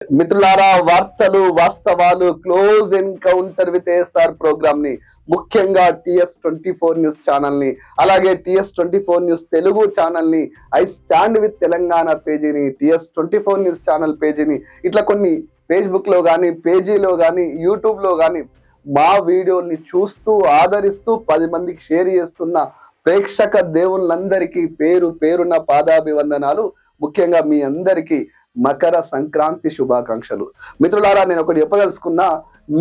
మిత్రులారా, వార్తలు వాస్తవాలు close encounter with ASR program ని ముఖ్యంగా TS24 న్యూస్ ఛానల్ ని, అలాగే TS24 న్యూస్ తెలుగు ఛానల్ ని, ఐ స్టాండ్ విత్ తెలంగాణ పేజీని, TS24 న్యూస్ ఛానల్ పేజీని, ఇట్లా కొన్ని ఫేస్బుక్ లో కానీ, పేజీలో కానీ, యూట్యూబ్ లో కానీ మా వీడియోల్ని చూస్తూ ఆదరిస్తూ 10 మందికి షేర్ చేస్తున్న ప్రేక్షక దేవుళ్ళందరికీ పేరు పేరున పాదాభివందనాలు. ముఖ్యంగా మీ అందరికీ మకర సంక్రాంతి శుభాకాంక్షలు. మిత్రులారా, నేను ఒకటి చెప్పదలుచుకున్నా,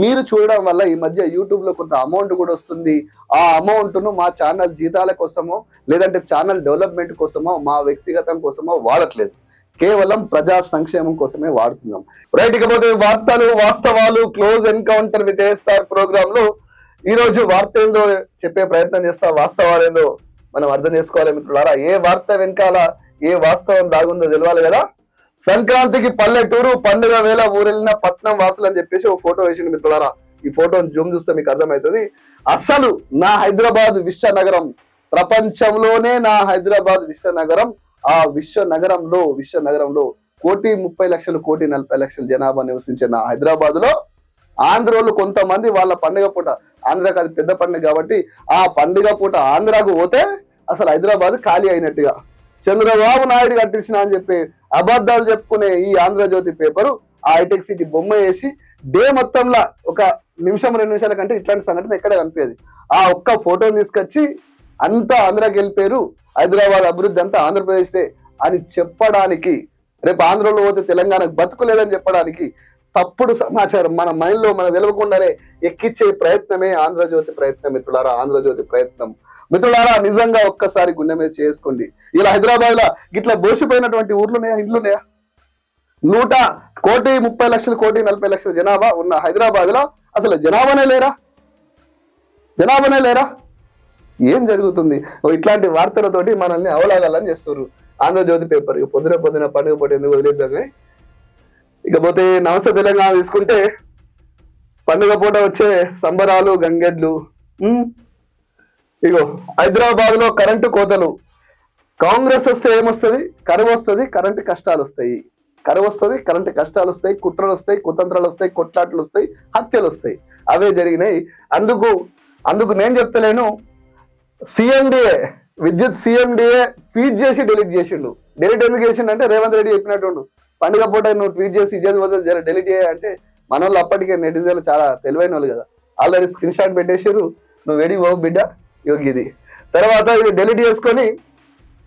మీరు చూడడం వల్ల ఈ మధ్య యూట్యూబ్ లో కొంత అమౌంట్ కూడా వస్తుంది. ఆ అమౌంట్ ను మా ఛానల్ జీతాల కోసమో లేదంటే ఛానల్ డెవలప్మెంట్ కోసమో మా వ్యక్తిగతం కోసమో వాడట్లేదు, కేవలం ప్రజా సంక్షేమం కోసమే వాడుతున్నాం. రైట్, ఇకపోతే వార్తలు వాస్తవాలు close encounter with ASR program లో ఈ రోజు వార్త ఏందో చెప్పే ప్రయత్నం చేస్తా, వాస్తవాలు ఏందో మనం అర్థం చేసుకోవాలి. మిత్రులారా, ఏ వార్త వెనకాల ఏ వాస్తవం దాగుందో తెలవాలి కదా. సంక్రాంతికి పల్లెటూరు, పండుగ వేళ ఊరెళ్ళిన పట్నం వాసులు అని చెప్పేసి ఓ ఫోటో వేసింది. మిత్రులారా, ఈ ఫోటోని జూమ్ చూస్తే మీకు అర్థమవుతుంది. అసలు నా హైదరాబాద్ విశ్వనగరం, ప్రపంచంలోనే నా హైదరాబాద్ విశ్వనగరం, ఆ విశ్వనగరంలో 1,30,00,000 1,40,00,000 జనాభా నివసించే నా హైదరాబాద్ లో ఆంధ్రోళ్ళు కొంతమంది వాళ్ళ పండుగ పూట, ఆంధ్రాకి అది పెద్ద పండుగ కాబట్టి ఆ పండుగ పూట ఆంధ్రాకు పోతే అసలు హైదరాబాద్ ఖాళీ అయినట్టుగా, చంద్రబాబు నాయుడు కట్టించిన అని చెప్పి అబద్ధాలు చెప్పుకునే ఈ ఆంధ్రజ్యోతి పేపరు ఆ హైటెక్ సిటీ బొమ్మ వేసి డే మొత్తంలో ఒక నిమిషం 2 నిమిషాల కంటే ఇట్లాంటి సంఘటన ఎక్కడ కనిపించేది. ఆ ఒక్క ఫోటోని తీసుకొచ్చి అంతా ఆంధ్రాకి వెళ్ళిపోయారు, హైదరాబాద్ అభివృద్ధి అంతా ఆంధ్రప్రదేశ్ అని చెప్పడానికి, రేపు ఆంధ్రలో పోతే తెలంగాణకు బతుకులేదని చెప్పడానికి తప్పుడు సమాచారం మన మైండ్ లో మనం తెలియకుండానే ఎక్కిచ్చే ప్రయత్నమే ఆంధ్రజ్యోతి ప్రయత్నం. మిత్రులారా, ఆంధ్రజ్యోతి ప్రయత్నం. మిత్రులారా, నిజంగా ఒక్కసారి గుండె మీద చేసుకోండి. ఇలా హైదరాబాద్ లో గిట్లా బోసిపోయినటువంటి ఊర్లున్నాయా, ఇండ్లున్నాయా? 1,30,00,000 1,40,00,000 జనాభా ఉన్న హైదరాబాద్ లో అసలు జనాభానే లేరా? ఏం జరుగుతుంది? ఇట్లాంటి వార్తలతోటి మనల్ని అవలాగాలని చేస్తారు ఆంధ్రజ్యోతి పేపర్. పొద్దున పండుగ పూట ఎందుకు వదిలేద్దామే. ఇకపోతే నమస్తే తెలంగాణ తీసుకుంటే పండుగ పూట వచ్చే సంబరాలు, గంగెడ్లు. ఇగో హైదరాబాద్ లో కరెంటు కోతలు. కాంగ్రెస్ వస్తే ఏమొస్తుంది? కరువు వస్తుంది, కరెంటు కష్టాలు వస్తాయి. కరువు వస్తుంది, కరెంటు కష్టాలు వస్తాయి, కుట్రలు వస్తాయి, కుతంత్రాలు వస్తాయి, కొట్లాట్లు వస్తాయి, హత్యలు వస్తాయి. అవే జరిగినాయి. అందుకు నేను చెప్తలేను, CMDA విద్యుత్ CMDA ట్వీట్ చేసి డెలీట్ చేసిండు. డెలీట్ ఎందుకు చేసిండు అంటే రేవంత్ రెడ్డి చెప్పినట్టుండు, పండుగ పూట నువ్వు ట్వీట్ చేసి ఇచ్చేది పోతే డెలీట్ చేయాలంటే మన వాళ్ళు అప్పటికే నెటిజన్లు చాలా తెలివైన వాళ్ళు కదా, ఆల్రెడీ స్క్రీన్ షాట్ పెట్టేసారు, నువ్వు వెడి బాబు బిడ్డ యోగిది. తర్వాత ఇది డెలీట్ చేసుకొని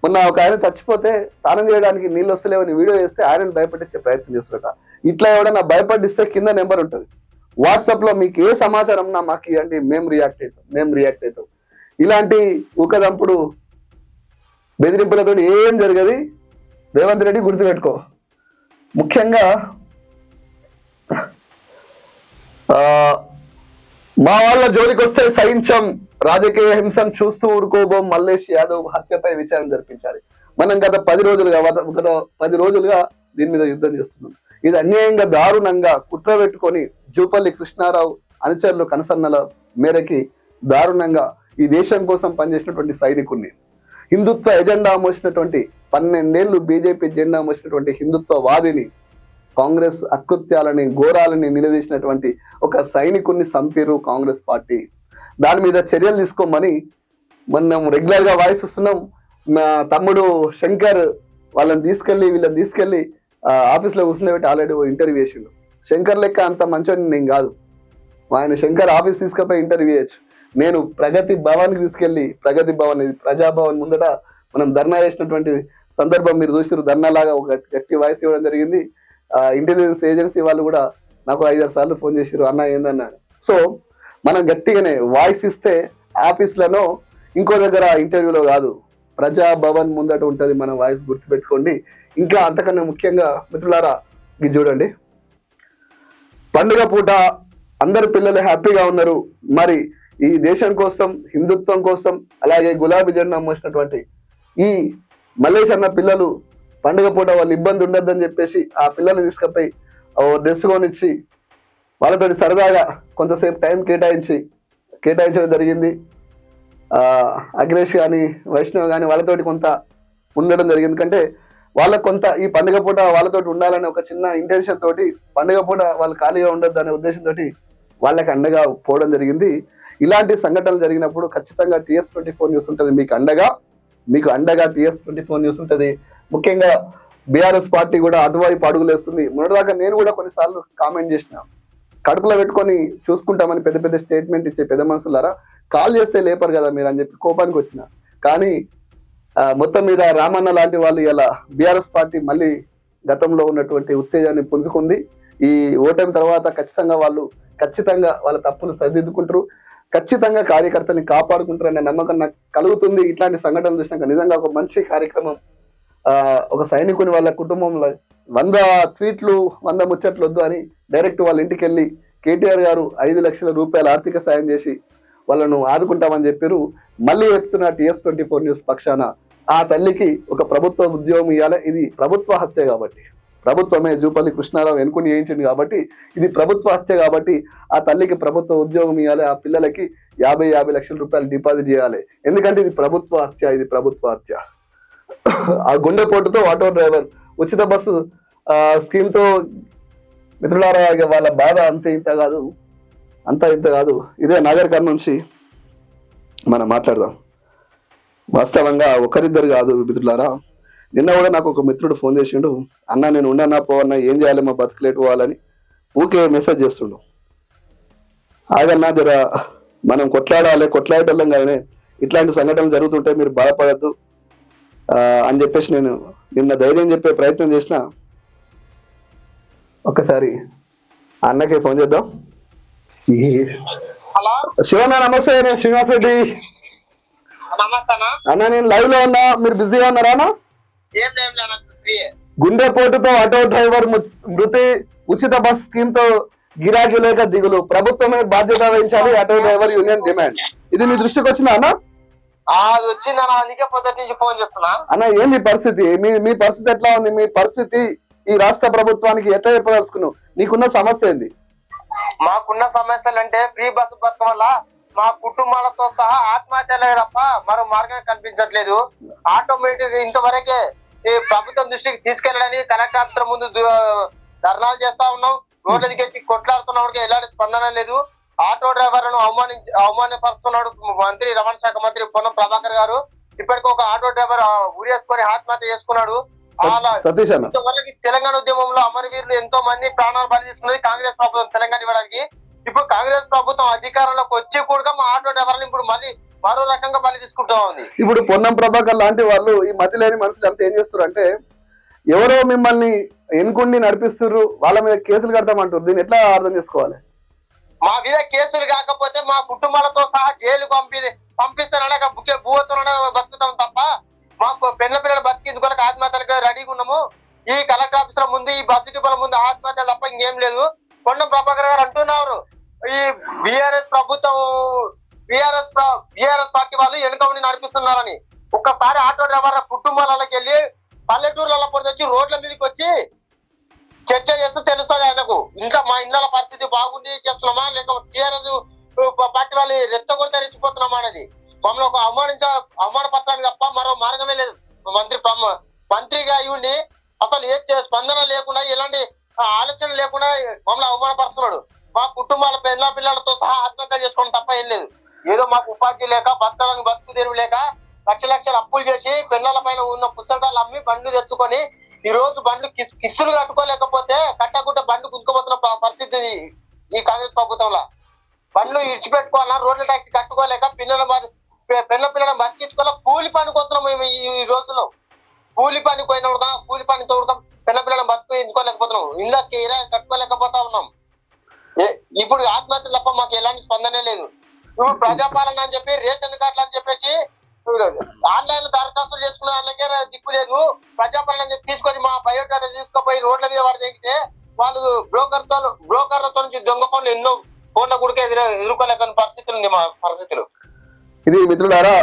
మొన్న ఒక ఆయన చచ్చిపోతే స్నానం చేయడానికి నీళ్ళు వస్తలేవని వీడియో చేస్తే ఆయనను భయపెట్టించే ప్రయత్నం చేస్తున్నట. ఇట్లా ఎవడన్నా భయపడిస్తే కింద నెంబర్ ఉంటుంది వాట్సాప్ లో, మీకు ఏ సమాచారం ఉన్నా మాకు ఇవ్వండి, మేము రియాక్ట్ అవుతాం. ఇలాంటి ఊకదంపుడు బెదిరింపులతో ఏం జరగదు. రేవంత్ రెడ్డి గుర్తుపెట్టుకో. ముఖ్యంగా మా వాళ్ళ జోలికి వస్తే సహించం, రాజకీయ హింసను చూస్తూ ఊరుకోబోం, మల్లేష్ యాదవ్ హత్యపై విచారణ జరిపించాలి. మనం గత 10 రోజులుగా దీని మీద యుద్ధం చేస్తున్నాం. ఇది అన్యాయంగా, దారుణంగా కుట్ర పెట్టుకొని జూపల్లి కృష్ణారావు అనుచరులు కనసన్నల మేరకి దారుణంగా ఈ దేశం కోసం పనిచేసినటువంటి సైనికుడిని, హిందుత్వ ఎజెండా మోసినటువంటి 12 ఏళ్ళు బీజేపీ ఎజెండా మోసినటువంటి హిందుత్వవాదిని, కాంగ్రెస్ అకృత్యాలని ఘోరాలని నిలదీసినటువంటి ఒక సైనికుడిని చంపిరు కాంగ్రెస్ పార్టీ. దాని మీద చర్యలు తీసుకోమని మనం రెగ్యులర్ గా వాయిస్ ఇస్తున్నాం. మా తమ్ముడు శంకర్ వీళ్ళని తీసుకెళ్లి ఆఫీస్ లో కూర్చుని ఆల్రెడీ ఇంటర్వ్యూ చేసిండు. శంకర్ లెక్క అంత మంచోని నేను కాదు, ఆయన శంకర్ ఆఫీస్ తీసుకుపోయి ఇంటర్వ్యూ చేయొచ్చు. నేను ప్రగతి భవన్కి తీసుకెళ్లి, ప్రగతి భవన్ ఇది ప్రజాభవన్ ముందట మనం ధర్నా చేసినటువంటి సందర్భం మీరు చూసారు. ధర్నా లాగా ఒక గట్టి వాయిస్ ఇవ్వడం జరిగింది. ఇంటెలిజెన్స్ ఏజెన్సీ వాళ్ళు కూడా నాకు 5-6 సార్లు ఫోన్ చేసారు, అన్న ఏందన్నా. సో మనం గట్టిగానే వాయిస్ ఇస్తే ఆఫీస్లలో ఇంకో దగ్గర ఇంటర్వ్యూలో కాదు, ప్రజాభవన్ ముందట ఉంటుంది మన వాయిస్, గుర్తుపెట్టుకోండి. ఇంకా అంతకన్నా ముఖ్యంగా మిత్రులారా, ఇది చూడండి, పండుగ పూట అందరు పిల్లలు హ్యాపీగా ఉన్నారు. మరి ఈ దేశం కోసం, హిందుత్వం కోసం, అలాగే గులాబీ జెండా మోసినటువంటి ఈ మల్లేష్ అన్న పిల్లలు పండుగ పూట వాళ్ళు ఇబ్బంది ఉండద్దని చెప్పేసి ఆ పిల్లల్ని తీసుకుపోయి డ్రెస్ కొనిచ్చి వాళ్ళతోటి సరదాగా కొంతసేపు టైం కేటాయించడం జరిగింది. అఖిలేష్ కానీ వైష్ణవ్ కానీ వాళ్ళతోటి కొంత ఉండడం జరిగింది. ఎందుకంటే వాళ్ళకు కొంత ఈ పండుగ పూట వాళ్ళతో ఉండాలనే ఒక చిన్న ఇంటెన్షన్ తోటి పండుగ పూట వాళ్ళు ఖాళీగా ఉండొద్దు అనే ఉద్దేశంతో వాళ్ళకి అండగా పోవడం జరిగింది. ఇలాంటి సంఘటనలు జరిగినప్పుడు ఖచ్చితంగా TS24 న్యూస్ ఉంటుంది మీకు అండగా TS24 న్యూస్ ఉంటుంది. ముఖ్యంగా బీఆర్ఎస్ పార్టీ కూడా అటువైపు అడుగులేస్తుంది. మొన్నటిదాకా నేను కూడా కొన్నిసార్లు కామెంట్ చేసిన, కడుపులో పెట్టుకొని చూసుకుంటామని పెద్ద పెద్ద స్టేట్మెంట్ ఇచ్చే పెద్ద మనుషులారా కాల్ చేస్తే లేపరు కదా మీరు అని చెప్పి కోపానికి వచ్చిన. కానీ మొత్తం మీద రామన్న లాంటి వాళ్ళు ఇలా బీఆర్ఎస్ పార్టీ మళ్ళీ గతంలో ఉన్నటువంటి ఉత్తేజాన్ని పుంజుకుంది. ఈ ఓటమి తర్వాత ఖచ్చితంగా వాళ్ళ తప్పులు సరిదిద్దుకుంటారు, ఖచ్చితంగా కార్యకర్తల్ని కాపాడుకుంటారు అనే నమ్మకం నాకు కలుగుతుంది. ఇట్లాంటి సంఘటనలు చూసినాక నిజంగా ఒక మంచి కార్యక్రమం. ఒక సైనికుని వాళ్ళ కుటుంబంలో 100 ట్వీట్లు 100 ముచ్చట్లు వద్దు అని డైరెక్ట్ వాళ్ళ ఇంటికి వెళ్ళి కేటీఆర్ గారు 5 లక్షల రూపాయల ఆర్థిక సాయం చేసి వాళ్ళను ఆదుకుంటామని చెప్పారు. మళ్ళీ చెప్తున్న TS24 న్యూస్ పక్షాన ఆ తల్లికి ఒక ప్రభుత్వ ఉద్యోగం ఇవ్వాలి. ఇది ప్రభుత్వ హత్య కాబట్టి, ప్రభుత్వమే జూపల్లి కృష్ణారావు ఎన్నుకుని చేయించింది కాబట్టి ఇది ప్రభుత్వ హత్య కాబట్టి ఆ తల్లికి ప్రభుత్వ ఉద్యోగం ఇవ్వాలి. ఆ పిల్లలకి 50 లక్షల రూపాయలు డిపాజిట్ చేయాలి. ఎందుకంటే ఇది ప్రభుత్వ హత్య. ఆ గుండెపోటుతో ఆటో డ్రైవర్ ఉచిత బస్సు స్కీమ్ తో మిత్రులారా వాళ్ళ బాధ అంత ఇంత కాదు. ఇదే నాగర్ కర్నూలు నుంచి మనం మాట్లాడదాం. వాస్తవంగా ఒకరిద్దరు కాదు మిత్రులారా. నిన్న కూడా నాకు ఒక మిత్రుడు ఫోన్ చేసిండు, అన్న నేను ఉండన్నా పోవన్నా ఏం చేయాలి మా బతుకులేటు పోవాలని ఊకే మెసేజ్ చేస్తుండు. ఆగన్నా జర మనం కొట్లాడేటోళ్ళం కానీ ఇట్లాంటి సంఘటనలు జరుగుతుంటే మీరు బాధపడద్దు అని చెప్పేసి నేను నిన్న ధైర్యం చెప్పే ప్రయత్నం చేసిన. ఒక్కసారి అన్నకే ఫోన్ చేద్దాం. శివన్న నమస్తే, నేను శ్రీనివాస్ రెడ్డి అన్న. నేను లైవ్ లో ఉన్నా, మీరు బిజీగా ఉన్నారా అన్న? గుండెపోటుతో ఆటో డ్రైవర్ మృతి, ఉచిత బస్ స్కీమ్ తో గిరాకీ లేక దిగులు, ప్రభుత్వమే బాధ్యత వహించాలి ఆటో డ్రైవర్ యూనియన్ డిమాండ్. ఇది మీ దృష్టికి వచ్చిందా అన్న? వచ్చిందన్న, అందుకే పొద్దుటి నుంచి ఫోన్ చేస్తున్నా. అన్న ఏంది పరిస్థితి? మీ పరిస్థితి ఎట్లా ఉంది? మీ పరిస్థితి ఈ రాష్ట్ర ప్రభుత్వానికి ఎట్లా చెప్పదలుచుకున్నావు? నీకున్న సమస్య ఏంది? మాకున్న సమస్యలు అంటే ఫ్రీ బస్సు పథకం వల్ల మా కుటుంబాలతో సహా ఆత్మహత్యలే తప్ప మరో మార్గం కనిపించట్లేదు. ఆటోమేటిక్ ఇంతవరకే ఈ ప్రభుత్వం దృష్టికి తీసుకెళ్ళాలని కలెక్టర్ ఆఫీసర్ ముందు ధర్నాలు చేస్తా ఉన్నాం. రోడ్ల దిగేసి కొట్లాడుతున్నవాడికి ఎలాంటి స్పందన లేదు. ఆటో డ్రైవర్లను అవమానపరుస్తున్నాడు మంత్రి, రవాణా శాఖ మంత్రి పొన్నం ప్రభాకర్ గారు. ఇప్పటికీ ఒక ఆటో డ్రైవర్ ఉరేసుకొని ఆత్మహత్య చేసుకున్నాడు. తెలంగాణ ఉద్యమంలో అమరవీరులు ఎంతో మంది ప్రాణాలు బలి తీసుకున్నది కాంగ్రెస్ ప్రభుత్వం తెలంగాణ ఇవ్వడానికి. ఇప్పుడు కాంగ్రెస్ ప్రభుత్వం అధికారంలోకి వచ్చి కూడా మా ఆటో డ్రైవర్లు ఇప్పుడు మళ్ళీ మరో రకంగా బలి తీసుకుంటా ఉంది. ఇప్పుడు పొన్నం ప్రభాకర్ లాంటి వాళ్ళు ఈ మధ్య లేని మనుషులు అంతా ఏం చేస్తారు అంటే, ఎవరో మిమ్మల్ని ఎన్నుకుండి నడిపిస్తున్నారు, వాళ్ళ మీద కేసులు కడతామంటారు. దీన్ని ఎట్లా అర్థం చేసుకోవాలి? మా మీద కేసులు కాకపోతే మా కుటుంబాలతో సహా జైలుకు పంపిస్తాననే భూవతో బతుకుతాం తప్ప మాకు పెళ్ల పిల్లలు బతికించుకోలేక ఆత్మహత్యలకు రెడీగా ఉన్నాము. ఈ కలెక్టర్ ఆఫీసర్ ముందు, ఈ బస్సు డిపోల ముందు ఆత్మహత్యలు తప్ప ఇంకేం లేదు. పొన్నం ప్రభాకర్ గారు అంటున్నారు ఈ బీఆర్ఎస్ పార్టీ వాళ్ళు వెనుక ఉండి నడిపిస్తున్నారని. ఒక్కసారి ఆటో డ్రైవర్ కుటుంబాలకి వెళ్ళి పల్లెటూర్లలో వచ్చి రోడ్ల మీదకి వచ్చి చర్చ చేస్తే తెలుస్తుంది ఆయనకు. ఇంకా మా ఇళ్ళ పరిస్థితి బాగుండి చేస్తున్నామా లేక టీఆర్ఎస్ పార్టీ వాళ్ళు రెచ్చగొడితే రెచ్చిపోతున్నామా అనేది మమ్మల్ని ఒక అవమానపరచాలి తప్ప మరో మార్గమే లేదు. మంత్రిగా ఇవ్వండి అసలు ఏ స్పందన లేకుండా, ఎలాంటి ఆలోచన లేకుండా మమ్మల్ని అవమానపరుస్తున్నాడు. మా కుటుంబాల పిల్లలతో సహా ఆత్మహత్య చేసుకోవడం తప్ప ఏం లేదు. ఏదో మాకు ఉపాధి లేక బతకడానికి బతుకు తెరువు లేక లక్షలు అప్పులు చేసి పిల్లల పైన ఉన్న పుస్తకాలు అమ్మి బండ్లు తెచ్చుకొని ఈ రోజు బండ్లు కిస్సులు కట్టుకోలేకపోతే కట్టకుంట బండ్లు గుంజుకుపోతున్న పరిస్థితి ఈ కాంగ్రెస్ ప్రభుత్వంలో. బండ్లు ఇడిచిపెట్టుకోవాలన్నా రోడ్ల ట్యాక్సీ కట్టుకోలేక పిల్లలను బతికించుకోలేక కూలి పనికి వస్తున్నాం మేము ఈ రోజుల్లో. కూలి పని పోయినప్పుడు కూలి పని తోడుక పిల్లలను బతికించుకోలేకపోతున్నాం, ఇళ్ళ కిరాయి కట్టుకోలేకపోతా ఉన్నాం. ఇప్పుడు ఆత్మహత్య తప్ప మాకు ఎలాంటి స్పందనే లేదు. ఇప్పుడు ప్రజాపాలన అని చెప్పి రేషన్ కార్డులు అని చెప్పేసి ఆన్లైన్ లో దరఖాస్తులు చేసుకునే వాళ్ళకే దిక్కు లేదు. ప్రజాపాలన అని చెప్పి తీసుకొని మా బయోడాటా తీసుకుపోయి రోడ్ల మీద వాడు దిగితే వాళ్ళు బ్రోకర్లతో నుంచి దొంగ పనులు ఎన్నో ఫోన్ల కూడా ఎదుర్కోలేక పరిస్థితులు ఉంది మా పరిస్థితులు. ఇది మిత్రులారా,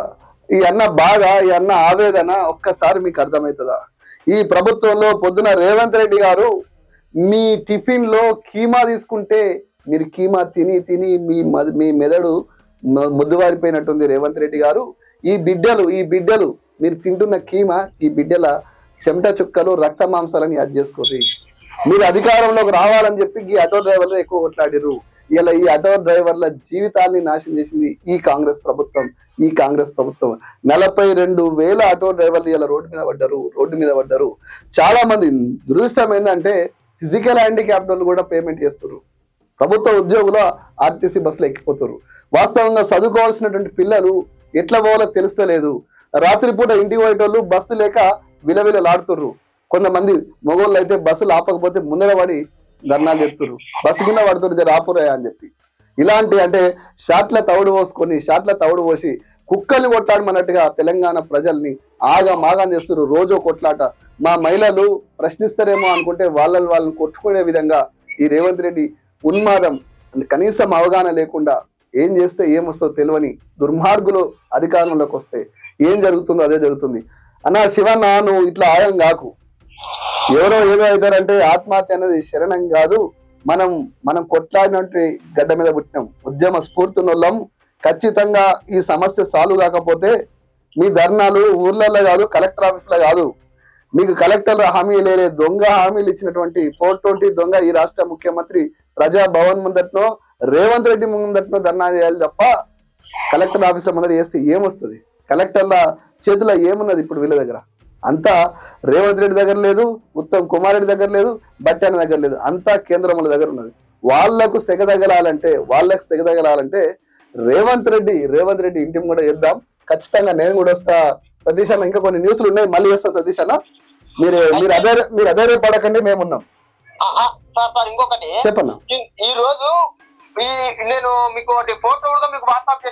ఈ అన్న బాధ, ఈ అన్న ఆవేదన ఒక్కసారి మీకు అర్థమవుతుందా? ఈ ప్రభుత్వంలో పొద్దున రేవంత్ రెడ్డి గారు మీ టిఫిన్ లో కీమా తీసుకుంటే మీరు కీమా తిని మీ మెదడు ముద్దువారిపోయినట్టుంది రేవంత్ రెడ్డి గారు. ఈ బిడ్డలు మీరు తింటున్న కీమా ఈ బిడ్డల చెమట చుక్కలు రక్త మాంసాలని యాడ్ చేసుకోర్రి. మీరు అధికారంలోకి రావాలని చెప్పి ఈ ఆటో డ్రైవర్లు ఎక్కువ కొట్లాడిరు. ఇలా ఈ ఆటో డ్రైవర్ల జీవితాల్ని నాశనం చేసింది ఈ కాంగ్రెస్ ప్రభుత్వం. 42,000 ఆటో డ్రైవర్లు ఇలా రోడ్డు మీద పడ్డారు. చాలా మంది దురదృష్టం ఏంటంటే ఫిజికల్ హ్యాండిక్యాప్డ్ వాళ్ళు కూడా పేమెంట్ చేస్తున్నారు. ప్రభుత్వ ఉద్యోగులు ఆర్టీసీ బస్సులు ఎక్కిపోతారు. వాస్తవంగా చదువుకోవాల్సినటువంటి పిల్లలు ఎట్లా పోవాలో తెలుస్తలేదు. రాత్రిపూట ఇంటికి పోయేటోళ్ళు బస్సు లేక విలవిలలాడుతుర్రు. కొంతమంది మగోళ్ళు అయితే బస్సులు ఆపకపోతే ముందర పడి ధర్నాలు చెప్తున్నారు, బస్సు కింద పడుతున్నారు రాపురాయా అని చెప్పి. ఇలాంటి అంటే షాట్ల తవుడు పోసి కుక్కల్ని కొట్లాడమన్నట్టుగా తెలంగాణ ప్రజల్ని ఆగమాగం చేస్తున్నారు. రోజు కొట్లాట. మా మహిళలు ప్రశ్నిస్తారేమో అనుకుంటే వాళ్ళని కొట్టుకునే విధంగా ఈ రేవంత్ రెడ్డి ఉన్మాదం, కనీసం అవగాహన లేకుండా ఏం చేస్తే ఏమొస్తుందో తెలియని దుర్మార్గులు అధికారంలోకి వస్తే ఏం జరుగుతుందో అదే జరుగుతుంది. అన్న శివన్న, నువ్వు ఇట్లా ఆయం కాకు. ఎవరో ఏదో అవుతారంటే ఆత్మహత్య అనేది శరణం కాదు. మనం కొట్లాడినట్టు గడ్డ మీద పుట్టినాం, ఉద్యమ స్ఫూర్తినోళ్ళం. ఖచ్చితంగా ఈ సమస్య సాల్వ్ కాకపోతే మీ ధర్నాలు ఊర్లలో కాదు, కలెక్టర్ ఆఫీస్ లో కాదు. మీకు కలెక్టర్ హామీ లేలే, దొంగ హామీలు ఇచ్చినటువంటి 420 దొంగ ఈ రాష్ట్ర ముఖ్యమంత్రి ప్రజాభవన్ ముందట్నో రేవంత్ రెడ్డి ముందట్నో ధర్నా చేయాలి తప్ప కలెక్టర్ ఆఫీస్ లో ముందర చేస్తే ఏమొస్తుంది? కలెక్టర్ల చేతిలో ఏమున్నది ఇప్పుడు వీళ్ళ దగ్గర? అంతా రేవంత్ రెడ్డి దగ్గర లేదు, ఉత్తమ్ కుమార్ రెడ్డి దగ్గర లేదు, బట్టాన దగ్గర లేదు, అంతా కేంద్రముల దగ్గర ఉన్నది. వాళ్ళకు సెగదగలాలంటే రేవంత్ రెడ్డి ఇంటిని కూడా చేద్దాం. ఖచ్చితంగా నేను కూడా వస్తా సతీష్ అన్న. ఇంకా కొన్ని న్యూస్లు ఉన్నాయి, మళ్ళీ చేస్తా సతీష్ అన్న. మీరు అదే పడకండి, మేమున్నాం. ఇంకొకటి చెప్పన్నా. ఈ రోజు నేను మీకు ఒకటి ఫోటో కూడా మీకు వాట్సాప్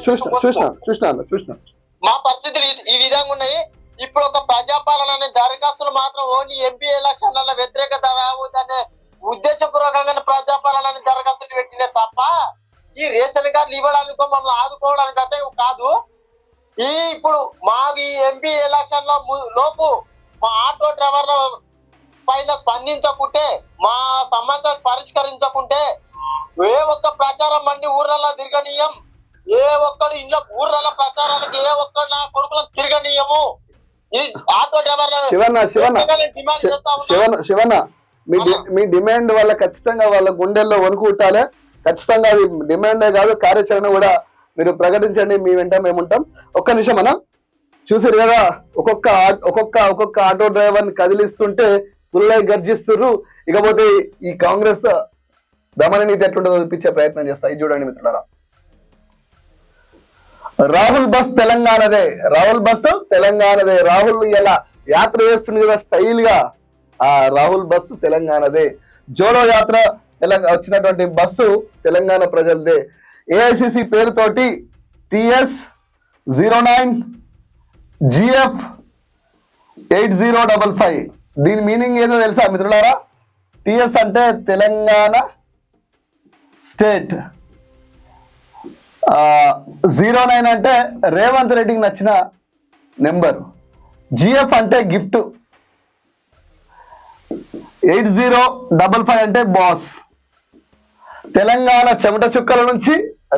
చూసిన మా పరిస్థితులు ఈ విధంగా ఉన్నాయి. ఇప్పుడు ఒక ప్రజాపాలన అనే దరఖాస్తులు మాత్రం ఓన్లీ ఎంపీ ఎలక్షన్ల వ్యతిరేకత రావద్దనే ఉద్దేశపూర్వకంగా ప్రజాపాలన అనే దరఖాస్తులు పెట్టినే తప్ప ఈ రేషన్ కార్డులు ఇవ్వడానికో మమ్మల్ని ఆదుకోవడానికి అయితే కాదు. ఇప్పుడు మా ఈ ఎంపీ ఎలక్షన్ల లోపు మా ఆటో డ్రైవర్ల పైన స్పందించకుంటే, మా సమస్యలు పరిష్కరించకుంటే ఏ ఒక్క ప్రచారం మండి ఊర్లలో తిరగనీయం, ఏ ఒక్కడు ఇంట్లో ఊర్లలో ప్రచారాలకు ఏ ఒక్కడు నా కొడుకులను తిరగనీయము. ఈ ఆటో డ్రైవర్ల శివన్న మీ డిమాండ్ వల్ల ఖచ్చితంగా వాళ్ళ గుండెల్లో వణుకు పుట్టాలి. ఖచ్చితంగా అది డిమాండే కాదు, కార్యాచరణ కూడా మీరు ప్రకటించండి. మీ వెంట మేముంటాం. ఒక్క నిమిషం అన్న, చూసారు కదా ఒక్కొక్క ఆటో డ్రైవర్ ని కదిలిస్తుంటే పుల్లై గర్జిస్తున్నారు. ఇకపోతే ఈ కాంగ్రెస్ దమన నీతి ఎట్లుంటుందో చూపించే ప్రయత్నం చేస్తా. ఇది చూడండి మిత్రులారా, రాహుల్ బస్ తెలంగాణదే. రాహుల్ ఇలా యాత్ర చేస్తుంది కదా స్టైల్ గా. ఆ రాహుల్ బస్సు తెలంగాణదే. జోడో యాత్ర వచ్చినటువంటి బస్సు తెలంగాణ ప్రజలదే. AICC పేరుతోటి TS09 GF 8055. దీని మీనింగ్ ఏదో తెలుసా మిత్రులారా? TS అంటే తెలంగాణ స్టేట్, 09 అంటే రేవంత్ రెడ్డికి నచ్చిన నెంబర్, GF అంటే గిఫ్ట్, 8055 అంటే బాస్. తెలంగాణ చెమట చుక్కల నుంచి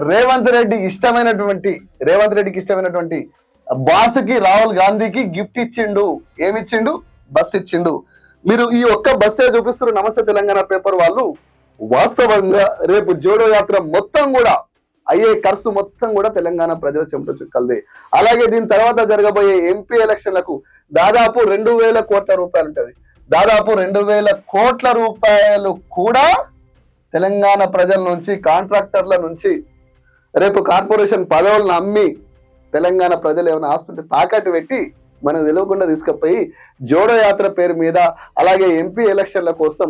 రేవంత్ రెడ్డికి ఇష్టమైనటువంటి బాస్కి, రాహుల్ గాంధీకి గిఫ్ట్ ఇచ్చిండు. ఏమిచ్చిండు? బస్ ఇచ్చిండు. మీరు ఈ ఒక్క బస్సే చూపిస్తున్నారు నమస్తే తెలంగాణ పేపర్ వాళ్ళు. వాస్తవంగా రేపు జోడో యాత్ర మొత్తం కూడా అయ్యే ఖర్చు మొత్తం కూడా తెలంగాణ ప్రజల చెమట చుక్కలదే. అలాగే దీని తర్వాత జరగబోయే ఎంపీ ఎలక్షన్లకు దాదాపు 2,000 కోట్ల రూపాయలు ఉంటుంది. దాదాపు 2,000 కోట్ల రూపాయలు కూడా తెలంగాణ ప్రజల నుంచి, కాంట్రాక్టర్ల నుంచి, రేపు కార్పొరేషన్ పదవులను అమ్మి తెలంగాణ ప్రజలు ఏమైనా ఆస్తుంటే తాకట్టు పెట్టి మనకు తెలియకుండా తీసుకుపోయి జోడో యాత్ర పేరు మీద, అలాగే ఎంపీ ఎలక్షన్ల కోసం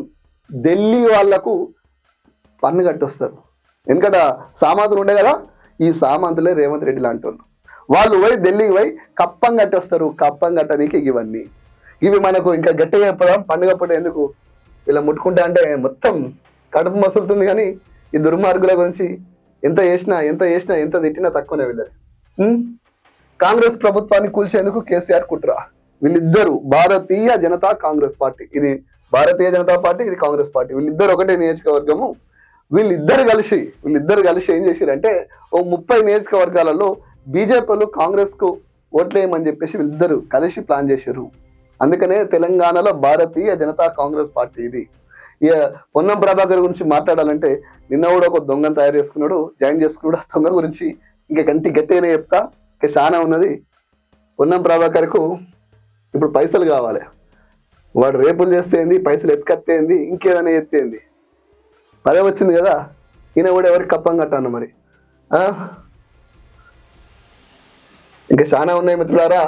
ఢిల్లీ వాళ్లకు పన్ను కట్టొస్తారు. ఎందుకంటే సామంతులు ఉండే కదా, ఈ సామంతులే రేవంత్ రెడ్డి లాంటి వాళ్ళు పోయి ఢిల్లీకి పోయి కప్పం కట్టొస్తారు. కప్పం కట్టడానికి ఇవి మనకు ఇంకా గట్టిగా చెప్పదాం. పండుగ పూట ఎందుకు ఇలా ముట్టుకుంటా అంటే మొత్తం కడుపు మసులుతుంది. కానీ ఈ దుర్మార్గుల గురించి ఎంత తిట్టినా తక్కువనే వీళ్ళది. కాంగ్రెస్ ప్రభుత్వాన్ని కూల్చేందుకు కేసీఆర్ కుట్ర. వీళ్ళిద్దరు భారతీయ జనతా కాంగ్రెస్ పార్టీ, ఇది భారతీయ జనతా పార్టీ, ఇది కాంగ్రెస్ పార్టీ, వీళ్ళిద్దరు ఒకటే నియోజకవర్గము. వీళ్ళిద్దరు కలిసి ఏం చేశారంటే ఓ 30 నియోజకవర్గాలలో బీజేపీలు కాంగ్రెస్ కు ఓట్లేయమని చెప్పేసి వీళ్ళిద్దరు కలిసి ప్లాన్ చేశారు. అందుకనే తెలంగాణలో భారతీయ జనతా కాంగ్రెస్ పార్టీ ఇది. ఇక పొన్నం ప్రభాకర్ గురించి మాట్లాడాలంటే నిన్న కూడా ఒక దొంగను తయారు చేసుకున్నాడు, జాయిన్ చేసుకున్నాడు. ఆ దొంగ గురించి ఇంకా గట్టిగానే చెప్తా. ఇంకా చాలా ఉన్నది. పొన్నం ప్రభాకర్కు ఇప్పుడు పైసలు కావాలి. వాడు రేపులు చేస్తేంది, పైసలు ఎత్తుకత్తేంది, ఇంకేదైనా ఎత్తేంది. పదవి వచ్చింది కదా, ఈయన కూడా ఎవరికి కప్పం కట్టాను మరి. ఇంకా చాలా ఉన్నాయి మిత్రులారా.